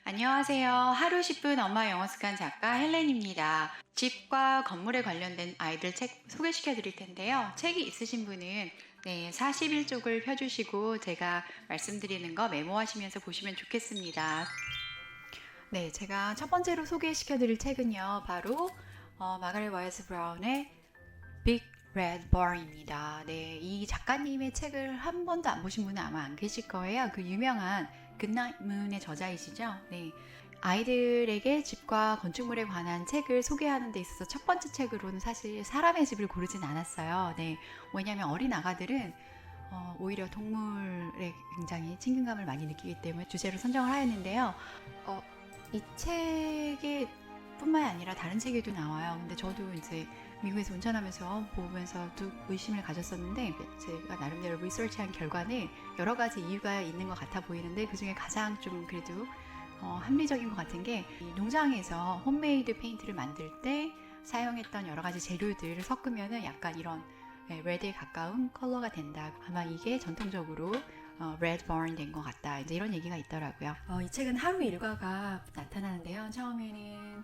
안녕하세요. 하루 10분 엄마 영어 습관 작가 헬렌입니다. 집과 건물에 관련된 아이들 책 소개시켜 드릴 텐데요. 책이 있으신 분은 41쪽을 펴주시고 제가 말씀드리는 거 메모하시면서 보시면 좋겠습니다. 네, 제가 첫 번째로 소개시켜 드릴 책은요. 바로 마가렛 와이즈 브라운의 Big Red Barn입니다. 네, 이 작가님의 책을 한 번도 안 보신 분은 아마 안 계실 거예요. 그 유명한 굿나잇 문의 저자이시죠. 네, 아이들에게 집과 건축물에 관한 책을 소개하는 데 있어서 첫 번째 책으로는 사실 사람의 집을 고르진 않았어요. 네, 왜냐하면 어린 아가들은 오히려 동물에 굉장히 친근감을 많이 느끼기 때문에 주제로 선정을 하였는데요. 이 책이 뿐만 아니라 다른 책에도 나와요. 근데 저도 이제 미국에서 운전하면서 보면서 의심을 가졌었는데 제가 나름대로 리서치한 결과는 여러 가지 이유가 있는 것 같아 보이는데 그 중에 가장 좀 그래도 합리적인 것 같은 게 농장에서 홈메이드 페인트를 만들 때 사용했던 여러 가지 재료들을 섞으면은 약간 이런 레드에 가까운 컬러가 된다. 아마 이게 전통적으로 레드 버른 된 것 같다. 이제 이런 얘기가 있더라고요. 이 책은 하루 일과가 나타나는데요. 처음에는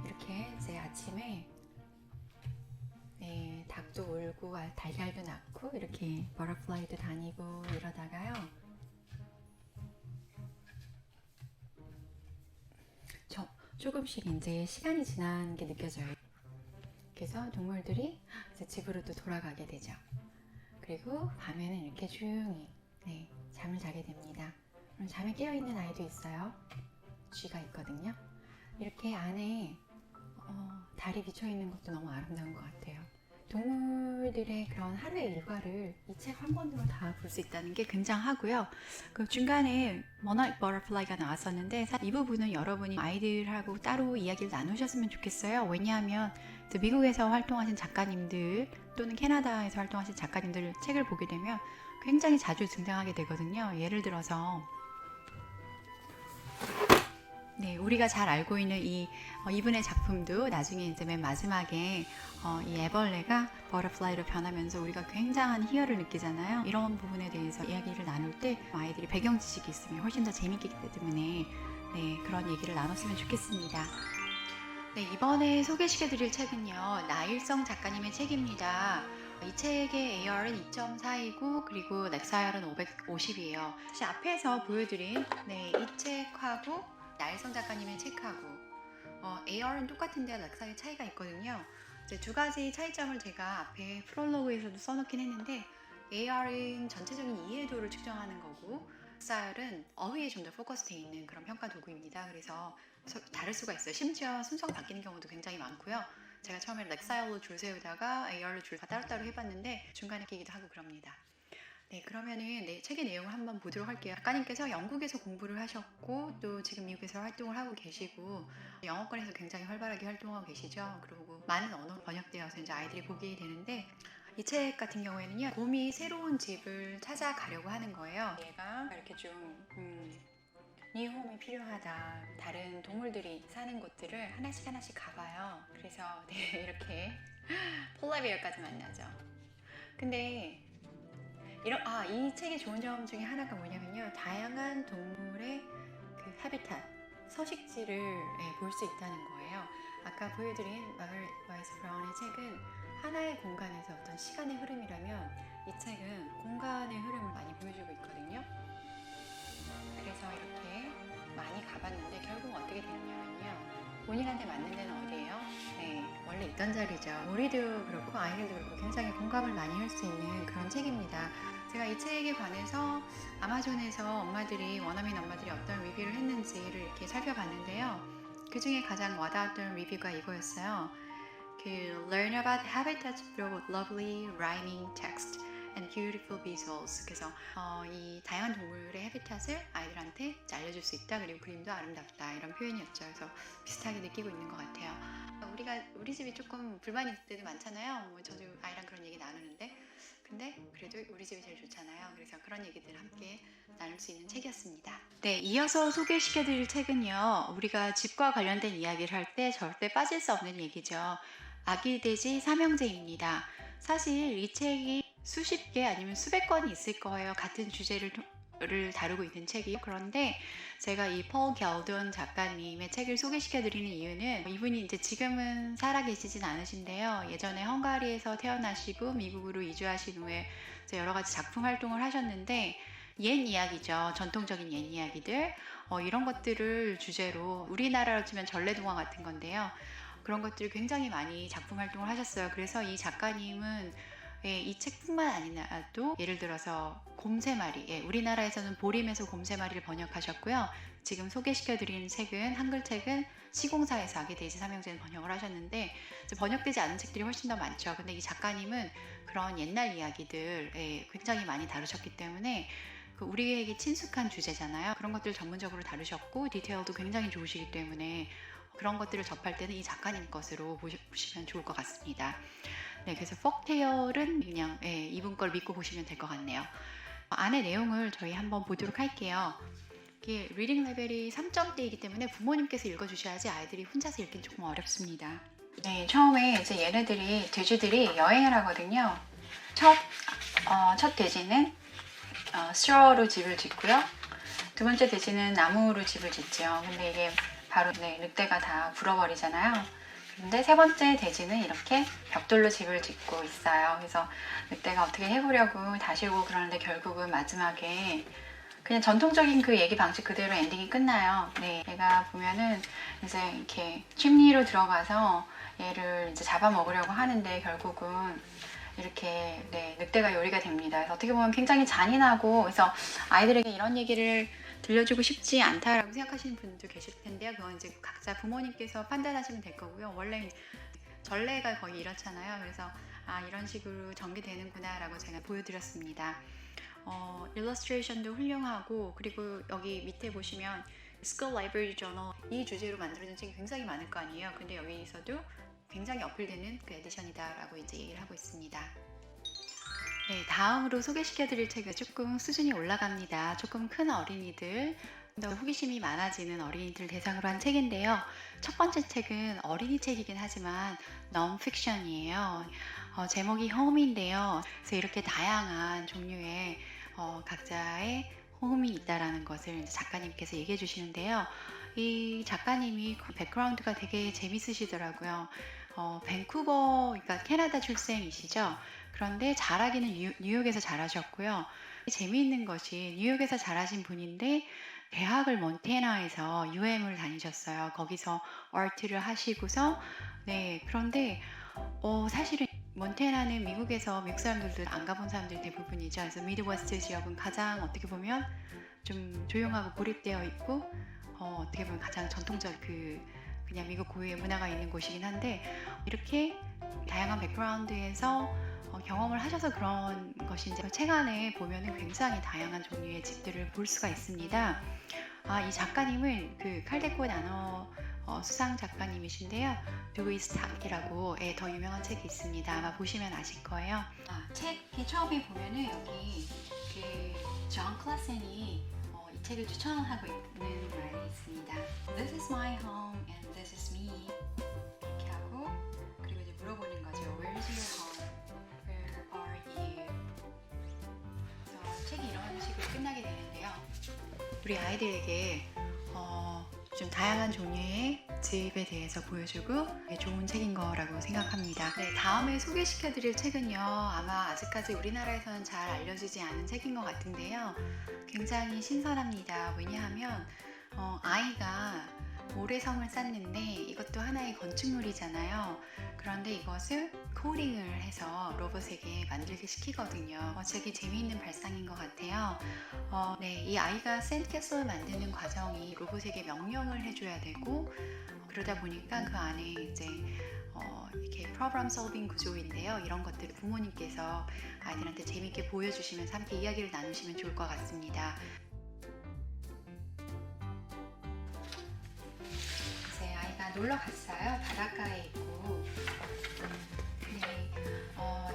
이렇게 이제 아침에 닭도 울고 달걀도 낳고 이렇게 버터플라이도 다니고 이러다가요. 조금씩 이제 시간이 지난 게 느껴져요. 그래서 동물들이 이제 집으로 또 돌아가게 되죠. 그리고 밤에는 이렇게 조용히 잠을 자게 됩니다. 그럼 잠에 깨어있는 아이도 있어요. 쥐가 있거든요. 이렇게 안에 달이 비쳐있는 것도 너무 아름다운 것 같아요. 동물들의 그런 하루의 일과를 이 책 한 권으로 다 볼 수 있다는 게 굉장하고요. 그 중간에 모나이크 버터플라이가 나왔었는데 이 부분은 여러분이 아이들하고 따로 이야기를 나누셨으면 좋겠어요. 왜냐하면 미국에서 활동하신 작가님들 또는 캐나다에서 활동하신 작가님들 책을 보게 되면 굉장히 자주 등장하게 되거든요. 예를 들어서 우리가 잘 알고 있는 이분의 작품도 나중에 이제 맨 마지막에 이 애벌레가 버터플라이로 변하면서 우리가 굉장한 희열을 느끼잖아요. 이런 부분에 대해서 이야기를 나눌 때 아이들이 배경 지식이 있으면 훨씬 더 재밌기 때문에 그런 얘기를 나눴으면 좋겠습니다. 이번에 소개시켜드릴 책은요, 나일성 작가님의 책입니다. 이 책의 AR은 2.4이고 그리고 렉사열은 550이에요. 사실 앞에서 보여드린 이 책하고 나일성 작가님의 책하고 AR은 똑같은데 렉사의 차이가 있거든요. 이제 두 가지 차이점을 제가 앞에 프롤로그에서도 써놓긴 했는데 AR은 전체적인 이해도를 측정하는 거고 렉사열은 어휘에 좀 더 포커스되어 있는 그런 평가 도구입니다. 그래서 다를 수가 있어요. 심지어 순서가 바뀌는 경우도 굉장히 많고요. 제가 처음에 렉사일로 줄 세우다가 AR로 줄 따로따로 해봤는데 중간에 끼기도 하고 그럽니다. 그러면은 책의 내용을 한번 보도록 할게요. 작가님께서 영국에서 공부를 하셨고 또 지금 미국에서 활동을 하고 계시고 영어권에서 굉장히 활발하게 활동하고 계시죠. 그리고 많은 언어로 번역되어서 이제 아이들이 보게 되는데 이 책 같은 경우에는요, 곰이 새로운 집을 찾아가려고 하는 거예요. 얘가 이렇게 좀 뉴홈이 필요하다. 다른 동물들이 사는 곳들을 하나씩 가봐요. 그래서 이렇게 폴라베어까지 만나죠. 근데 이 책의 좋은 점 중에 하나가 뭐냐면요, 다양한 동물의 그 하비tat, 서식지를 볼 수 있다는 거예요. 아까 보여드린 마가렛 와이즈 브라운의 책은 하나의 공간에서 어떤 시간의 흐름이라면 이 책은 공간의 흐름을 많이 보여주고 있거든요. 그래서 이렇게 많이 가봤는데 결국 어떻게 됐냐면요, 본인한테 맞는 데는 어디예요? 원래 있던 자리죠. 우리도 그렇고 아이들도 그렇고 굉장히 공감을 많이 할 수 있는 그런 책입니다. 제가 이 책에 관해서 아마존에서 원어민 엄마들이 어떤 리뷰를 했는지를 이렇게 살펴봤는데요. 그 중에 가장 와닿았던 리뷰가 이거였어요. Learn about habitats through lovely rhyming text and beautiful visuals. 그래서 이 다양한 동물의 해비tat을 아이들한테 알려줄 수 있다. 그리고 그림도 아름답다. 이런 표현이었죠. 그래서 비슷하게 느끼고 있는 것 같아요. 우리 집이 조금 불만이 있을 때도 많잖아요. 저도 아이랑 그런 얘기 나누는데 근데 그래도 우리 집이 제일 좋잖아요. 그래서 그런 얘기들 함께 나눌 수 있는 책이었습니다. 이어서 소개시켜드릴 책은요, 우리가 집과 관련된 이야기를 할 때 절대 빠질 수 없는 얘기죠. 아기 돼지 삼형제입니다. 사실 이 책이 수십 개 아니면 수백 권이 있을 거예요. 같은 주제를 를 다루고 있는 책이에요. 그런데 제가 이 폴 갤돈 작가님의 책을 소개시켜드리는 이유는 이분이 이제 지금은 살아계시진 않으신데요. 예전에 헝가리에서 태어나시고 미국으로 이주하신 후에 여러 가지 작품 활동을 하셨는데 옛 이야기죠. 전통적인 옛 이야기들 이런 것들을 주제로 우리나라로 치면 전래동화 같은 건데요. 그런 것들을 굉장히 많이 작품 활동을 하셨어요. 그래서 이 작가님은 이 책뿐만 아니라도 예를 들어서 곰새마리, 우리나라에서는 보림에서 곰새마리를 번역하셨고요. 지금 소개시켜드리는 책은 한글책은 시공사에서 아기 돼지 삼형제는 번역을 하셨는데 번역되지 않은 책들이 훨씬 더 많죠. 근데 이 작가님은 그런 옛날 이야기들 굉장히 많이 다루셨기 때문에 우리에게 친숙한 주제잖아요. 그런 것들을 전문적으로 다루셨고 디테일도 굉장히 좋으시기 때문에 그런 것들을 접할 때는 이 작가님 것으로 보시면 좋을 것 같습니다. 네, 그래서 폴테일은 그냥 이분 걸 믿고 보시면 될 것 같네요. 안의 내용을 저희 한번 보도록 할게요. 이게 리딩 레벨이 3점대이기 때문에 부모님께서 읽어주셔야지 아이들이 혼자서 읽기는 조금 어렵습니다. 네, 처음에 이제 얘네들이 돼지들이 여행을 하거든요. 첫 돼지는 스트로로 집을 짓고요. 두 번째 돼지는 나무로 집을 짓죠. 근데 이게 바로 늑대가 다 불어버리잖아요. 근데 세 번째 돼지는 이렇게 벽돌로 집을 짓고 있어요. 그래서 늑대가 어떻게 해보려고 다시 오고 그러는데 결국은 마지막에 그냥 전통적인 그 얘기 방식 그대로 엔딩이 끝나요. 네, 얘가 보면은 이제 이렇게 침리로 들어가서 얘를 이제 잡아먹으려고 하는데 결국은 이렇게 늑대가 요리가 됩니다. 그래서 어떻게 보면 굉장히 잔인하고 그래서 아이들에게 이런 얘기를 들려주고 싶지 않다라고 생각하시는 분도 계실 텐데요. 그건 이제 각자 부모님께서 판단하시면 될 거고요. 원래 전래가 거의 이렇잖아요. 그래서 이런 식으로 전개되는구나 라고 제가 보여드렸습니다. 일러스트레이션도 훌륭하고 그리고 여기 밑에 보시면 School Library Journal 이 주제로 만들어진 책이 굉장히 많을 거 아니에요. 근데 여기서도 굉장히 어필되는 그 에디션이다 라고 이제 얘기를 하고 있습니다. 네, 다음으로 소개시켜드릴 책은 조금 수준이 올라갑니다. 조금 큰 어린이들, 더 호기심이 많아지는 어린이들 대상으로 한 책인데요. 첫 번째 책은 어린이 책이긴 하지만 non-fiction이에요. 제목이 Home인데요. 그래서 이렇게 다양한 종류의 각자의 홈이 있다라는 것을 작가님께서 얘기해 주시는데요. 이 작가님이 백그라운드가 되게 재밌으시더라고요. 밴쿠버, 그러니까 캐나다 출생이시죠. 그런데 잘하기는 뉴욕에서 잘하셨고요. 재미있는 것이 뉴욕에서 잘하신 분인데 대학을 몬태나에서 UM을 다니셨어요. 거기서 아트를 하시고서 그런데 사실은 몬태나는 미국에서 미국 사람들도 안 가본 사람들이 대부분이죠. 그래서 미드웨스트 지역은 가장 어떻게 보면 좀 조용하고 고립되어 있고 어떻게 보면 가장 전통적 그냥 미국 고유의 문화가 있는 곳이긴 한데 이렇게 다양한 백그라운드에서 경험을 하셔서 그런 것인지 책 안에 보면은 굉장히 다양한 종류의 집들을 볼 수가 있습니다. 이 작가님은 그 칼데코 나너 수상 작가님이신데요. 루이스 탁이라고 더 유명한 책이 있습니다. 아마 보시면 아실 거예요. 책이 처음에 보면은 여기 그존 클라센이 이 책을 추천하고 있는 말이 있습니다. This is my home and this is me. 이렇게 하고 그리고 이제 물어보는 거죠. Where is your home? Where are you? 그래서 책이 이런 식으로 끝나게 되는데요. 우리 아이들에게 좀 다양한 종류의 집에 대해서 보여주고 좋은 책인 거라고 생각합니다. 네, 다음에 소개시켜드릴 책은요. 아마 아직까지 우리나라에서는 잘 알려지지 않은 책인 것 같은데요. 굉장히 신선합니다. 왜냐하면 아이가 모래성을 쌓는데 이것도 하나의 건축물이잖아요. 그런데 이것을 코딩을 해서 로봇에게 만들게 시키거든요. 되게 재미있는 발상인 것 같아요. 이 아이가 샌드캐슬을 만드는 과정이 로봇에게 명령을 해줘야 되고 그러다 보니까 그 안에 이제 이렇게 프로그램 솔빙 구조인데요. 이런 것들을 부모님께서 아이들한테 재미있게 보여주시면서 함께 이야기를 나누시면 좋을 것 같습니다. 이제 아이가 놀러 갔어요. 바닷가에 있고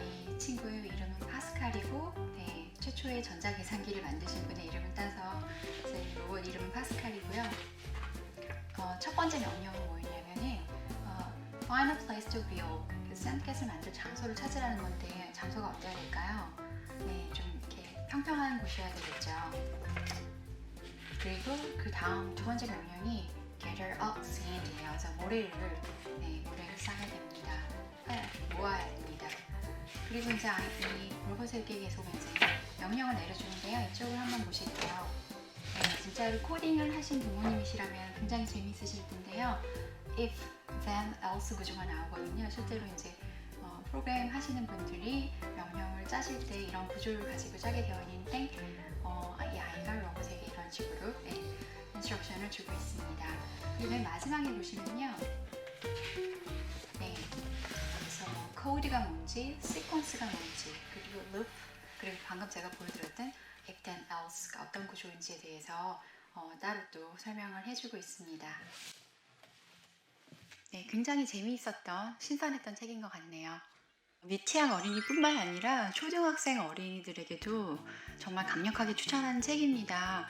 이 친구의 이름은 파스칼이고 최초의 전자계산기를 만드신 분의 이름을 따서 이제 로봇 이름은 파스칼이고요. 첫 번째 명령은 뭐였냐면은 find a place to build. 샌드캐슬 만들 장소를 찾으라는 건데 장소가 어때야 될까요? 좀 이렇게 평평한 곳이어야 되겠죠. 그리고 그 다음 두 번째 명령이 gather up sand이에요. 그래서 모래를 쌓아야 됩니다. 모아야 됩니다. 그리고 이제 이 물거세기 계속 이제 명령을 내려주는데요. 이쪽을 한번 보실게요. 네, 진짜로 코딩을 하신 부모님이시라면 굉장히 재미있으실 텐데요. if, then, else 구조가 나오거든요. 실제로 이제 프로그램 하시는 분들이 명령을 짜실 때 이런 구조를 가지고 짜게 되어 있는데 이 아이가 로봇에게 이런 식으로 인스트럭션을 주고 있습니다. 그리고 맨 마지막에 보시면요. 네, 그래서 코드가 뭔지, 시퀀스가 뭔지, 그리고 loop, 그리고 방금 제가 보여드렸던 if, then, else가 어떤 구조인지에 대해서 따로 또 설명을 해주고 있습니다. 네, 굉장히 재미있었던, 신선했던 책인 것 같네요. 미취학 어린이뿐만 아니라 초등학생 어린이들에게도 정말 강력하게 추천하는 책입니다.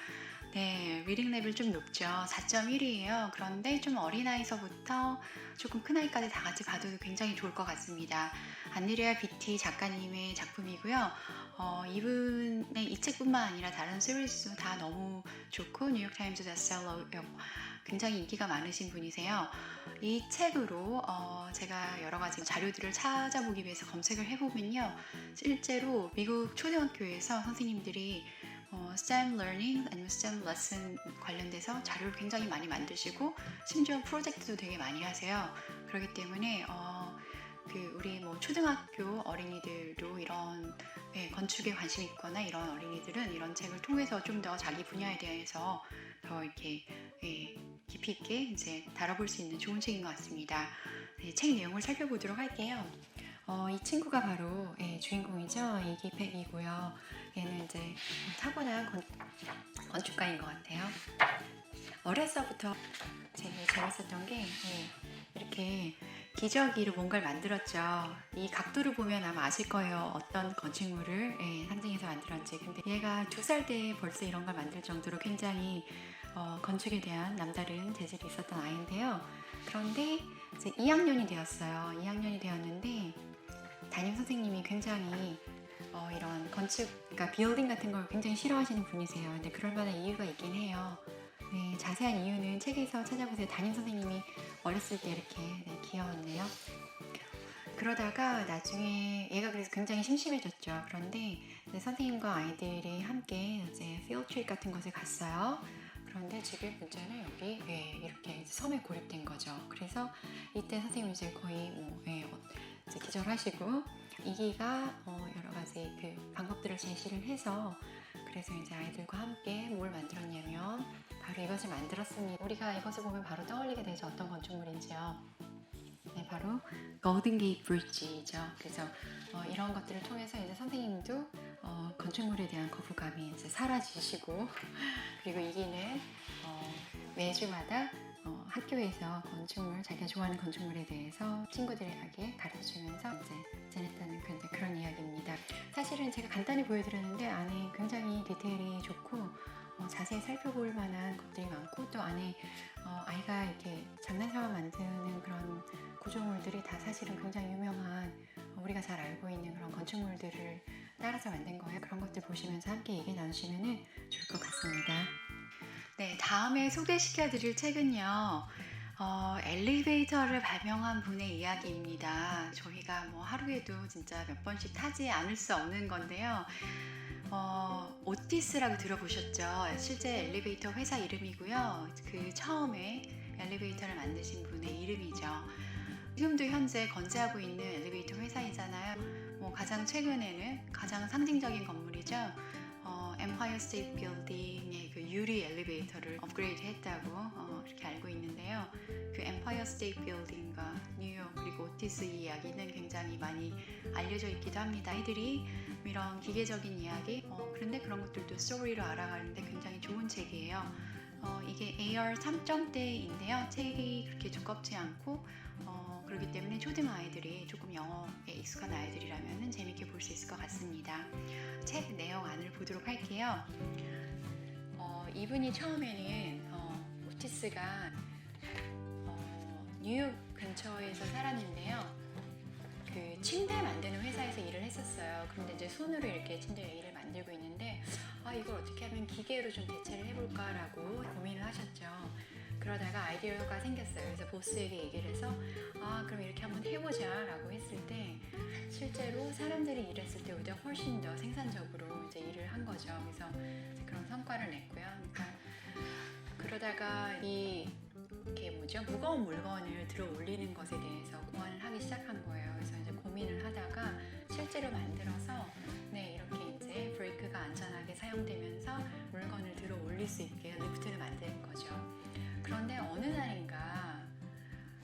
네, 리딩 레벨 좀 높죠. 4.1이에요. 그런데 좀 어린아이서부터 조금 큰아이까지 다 같이 봐도 굉장히 좋을 것 같습니다. 안드레아 비티 작가님의 작품이고요. 이분의 이 책뿐만 아니라 다른 시리즈도 다 너무 좋고 뉴욕타임즈 베스트셀러 굉장히 인기가 많으신 분이세요. 이 책으로 제가 여러 가지 자료들을 찾아보기 위해서 검색을 해보면요. 실제로 미국 초등학교에서 선생님들이 STEM learning 아니면 STEM lesson 관련돼서 자료를 굉장히 많이 만드시고 심지어 프로젝트도 되게 많이 하세요. 그렇기 때문에 우리 초등학교 어린이들도 이런 건축에 관심이 있거나 이런 어린이들은 이런 책을 통해서 좀 더 자기 분야에 대해서 더 이렇게 깊이 있게 이제 다뤄볼 수 있는 좋은 책인 것 같습니다. 네, 책 내용을 살펴보도록 할게요. 이 친구가 바로 주인공이죠. 이기팩이고요. 얘는 이제 타고난 건축가인 것 같아요. 어려서부터 제일 재밌었던 게 이렇게 기저귀로 뭔가를 만들었죠. 이 각도를 보면 아마 아실 거예요. 어떤 건축물을 상징해서 만들었는지. 근데 얘가 2살 때 벌써 이런 걸 만들 정도로 굉장히 건축에 대한 남다른 재질이 있었던 아이인데요. 그런데 이제 2학년이 되었어요. 2학년이 되었는데 담임 선생님이 굉장히 이런 건축, 그러니까 빌딩 같은 걸 굉장히 싫어하시는 분이세요. 근데 그럴 만한 이유가 있긴 해요. 네, 자세한 이유는 책에서 찾아보세요. 담임 선생님이 어렸을 때 이렇게 귀여웠네요. 그러다가 나중에 얘가 그래서 굉장히 심심해졌죠. 그런데 선생님과 아이들이 함께 이제 필드 트립 같은 곳에 갔어요. 그런데 지금 문제는 여기 이렇게 섬에 고립된 거죠. 그래서 이때 선생님이 이제 거의 이제 기절하시고 이기가 여러 가지 그 방법들을 제시를 해서 그래서 이제 아이들과 함께 뭘 만들었냐면 바로 이것을 만들었습니다. 우리가 이것을 보면 바로 떠올리게 되죠. 어떤 건축물인지요. 네, 바로 골든 게이트 브릿지죠. 그래서 이런 것들을 통해서 이제 선생님도 건축물에 대한 거부감이 이제 사라지시고 그리고 이기는 매주마다 학교에서 건축물, 자기가 좋아하는 건축물에 대해서 친구들에게 가르쳐주면서 이제 지냈다는 그런 이야기입니다. 사실은 제가 간단히 보여드렸는데 안에 굉장히 디테일이 좋고 자세히 살펴볼 만한 것들이 많고 또 안에 아이가 이렇게 장난삼아 만드는 그런 구조물들이 다 사실은 굉장히 유명한 우리가 잘 알고 있는 그런 건축물들을 따라서 만든 거예요. 그런 것들 보시면서 함께 얘기 나누시면 좋을 것 같습니다. 네, 다음에 소개시켜드릴 책은요. 엘리베이터를 발명한 분의 이야기입니다. 저희가 하루에도 진짜 몇 번씩 타지 않을 수 없는 건데요. 오티스라고 들어보셨죠? 실제 엘리베이터 회사 이름이고요. 그 처음에 엘리베이터를 만드신 분의 이름이죠. 지금도 현재 건재하고 있는 엘리베이터 회사이잖아요. 가장 최근에는 가장 상징적인 건물이죠. 엠파이어 스테이트 빌딩의 그 유리 엘리베이터를 업그레이드 했다고 이렇게 알고 있는데요. 그 엠파이어 스테이트 빌딩과 뉴욕 그리고 오티스 이야기는 굉장히 많이 알려져 있기도 합니다. 아이들이 이런 기계적인 이야기 그런데 그런 것들도 스토리로 알아가는데 굉장히 좋은 책이에요. 이게 AR 3점대인데요. 책이 그렇게 두껍지 않고 그렇기 때문에 초등 아이들이 조금 영어에 익숙한 아이들이라면 재밌게 볼 수 있을 것 같습니다. 책 내용 안을 보도록 할게요. 이분이 처음에는 오티스가 뉴욕 근처에서 살았는데요. 그 침대 만드는 회사에서 일을 했었어요. 그런데 이제 손으로 이렇게 침대 일을 만들고 있는데 이걸 어떻게 하면 기계로 좀 대체를 해볼까라고 고민을 하셨죠. 그러다가 아이디어가 생겼어요. 그래서 보스에게 얘기를 해서 그럼 이렇게 한번 해보자라고 했을 때 실제로 사람들이 일했을 때보다 훨씬 더 생산적으로 이제 일을 한 거죠. 그래서 이제 그런 성과를 냈고요. 그러다가 이게 무거운 물건을 들어 올리는 것에 대해서 고안을 하기 시작한 거예요. 그래서 이제 고민을 하다가 실제로 만들어서 이렇게 이제 브레이크가 안전하게 사용되면서 물건을 들어 올릴 수 있게 리프트를 만드는 거죠. 그런데 어느 날인가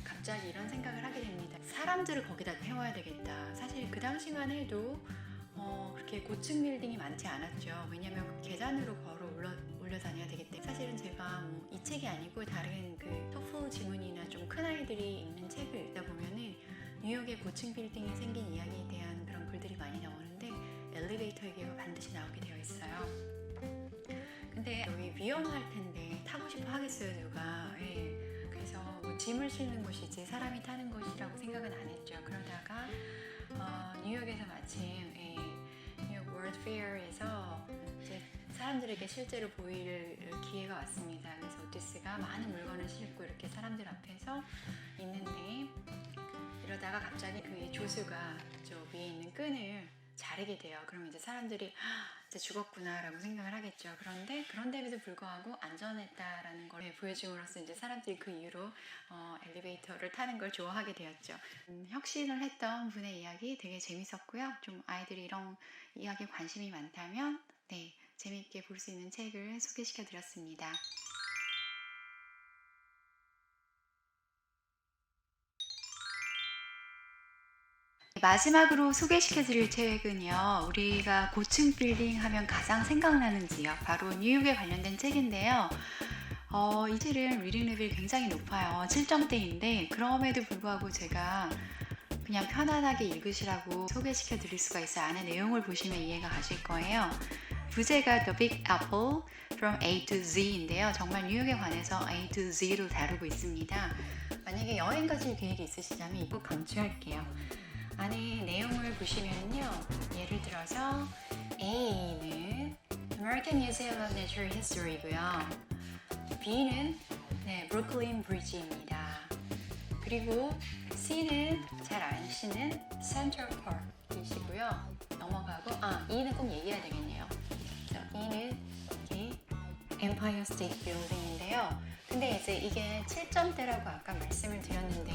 갑자기 이런 생각을 하게 됩니다. 사람들을 거기다 태워야 되겠다. 사실 그 당시만 해도 그렇게 고층 빌딩이 많지 않았죠. 왜냐면 계단으로 걸어 올려 다녀야 되기 때문에. 사실은 제가 이 책이 아니고 다른 그 토플 지문이나 좀 큰 아이들이 읽는 책을 읽다 보면은 뉴욕의 고층 빌딩이 생긴 이야기에 대한 그런 글들이 많이 나오는데 엘리베이터 얘기가 반드시 나오게 되어 있어요. 근데 여기 위험할 텐데 타고 싶어 하겠어요, 누가? 그래서 짐을 싣는 곳이지 사람이 타는 곳이라고 생각은 안 했죠. 그러다가 뉴욕에서 마침 뉴욕 월드 페어에서 이제 사람들에게 실제로 보일 기회가 왔습니다. 그래서 오티스가 많은 물건을 싣고 이렇게 사람들 앞에서 있는데 이러다가 갑자기 그 조수가 저 위에 있는 끈을 자르게 돼요. 그럼 이제 사람들이 이제 죽었구나라고 생각을 하겠죠. 그런데도 불구하고 안전했다라는 걸 보여줌으로써 이제 사람들이 그 이후로 엘리베이터를 타는 걸 좋아하게 되었죠. 혁신을 했던 분의 이야기 되게 재밌었고요. 좀 아이들이 이런 이야기에 관심이 많다면 재미있게 볼 수 있는 책을 소개시켜 드렸습니다. 마지막으로 소개시켜드릴 책은요, 우리가 고층 빌딩 하면 가장 생각나는 지역, 바로 뉴욕에 관련된 책인데요. 이 책은 리딩 레벨이 굉장히 높아요. 7점대인데 그럼에도 불구하고 제가 그냥 편안하게 읽으시라고 소개시켜드릴 수가 있어요. 안에 내용을 보시면 이해가 가실 거예요. 부제가 The Big Apple from A to Z인데요. 정말 뉴욕에 관해서 A to Z로 다루고 있습니다. 만약에 여행 가실 계획이 있으시다면 이거 강추할게요. 안에 내용을 보시면요, 예를 들어서 A는 American Museum of Natural History고요. B는 브루클린 브리지입니다. 그리고 C는 잘 아시는 Central Park이시고요. 넘어가고 E는 꼭 얘기해야 되겠네요. E는 Empire State Building인데요. 근데 이제 이게 7점대라고 아까 말씀을 드렸는데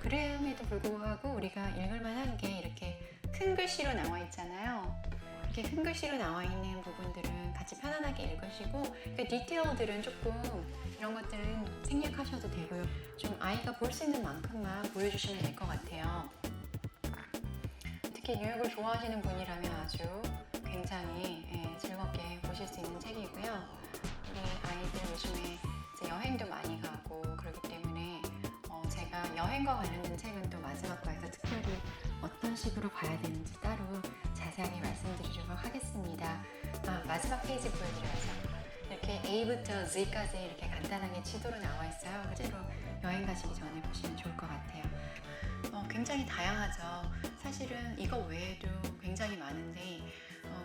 그럼에도 불구하고 우리가 읽을만한 게 이렇게 큰 글씨로 나와 있잖아요. 이렇게 큰 글씨로 나와 있는 부분들은 같이 편안하게 읽으시고 그 디테일들은 조금 이런 것들은 생략하셔도 되고요. 좀 아이가 볼 수 있는 만큼만 보여주시면 될 것 같아요. 특히 뉴욕을 좋아하시는 분이라면 아주 굉장히 즐겁게 보실 수 있는 책이고요. 우리 아이들 요즘에 이제 여행도 많이 가고 그렇기 때문에 제가 여행과 관련된 책은 또 마지막 과에서 특별히 어떤 식으로 봐야 되는지 따로 자세하게 말씀드리도록 하겠습니다. 마지막 페이지 보여드려야죠. 이렇게 A부터 Z까지 이렇게 간단하게 지도로 나와 있어요. 실제로 여행 가시기 전에 보시면 좋을 것 같아요. 굉장히 다양하죠. 사실은 이거 외에도 굉장히 많은데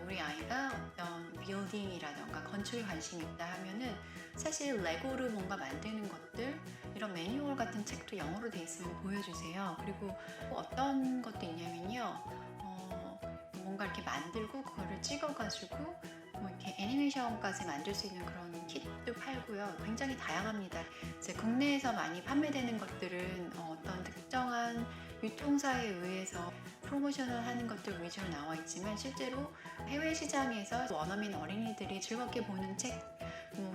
우리 아이가 어떤 빌딩이라던가 건축에 관심이 있다 하면은 사실 레고로 뭔가 만드는 것들, 이런 매뉴얼 같은 책도 영어로 돼 있으면 보여주세요. 그리고 어떤 것도 있냐면요, 뭔가 이렇게 만들고 그거를 찍어가지고 이렇게 애니메이션까지 만들 수 있는 그런 킷도 팔고요. 굉장히 다양합니다. 이제 국내에서 많이 판매되는 것들은 어떤 특정한 유통사에 의해서 프로모션을 하는 것들 위주로 나와 있지만 실제로 해외 시장에서 원어민 어린이들이 즐겁게 보는 책,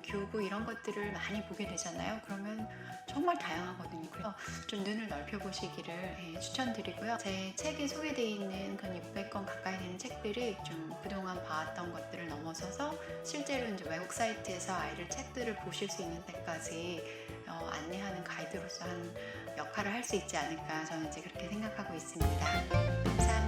교구 이런 것들을 많이 보게 되잖아요. 그러면 정말 다양하거든요. 그래서 좀 눈을 넓혀보시기를 추천드리고요. 제 책에 소개되어 있는 그 600권 가까이 되는 책들이 좀 그동안 봐왔던 것들을 넘어서서 실제로 이제 외국 사이트에서 아이들 책들을 보실 수 있는 데까지 안내하는 가이드로서 한 역할을 할 수 있지 않을까 저는 이제 그렇게 생각하고 있습니다. 감사합니다.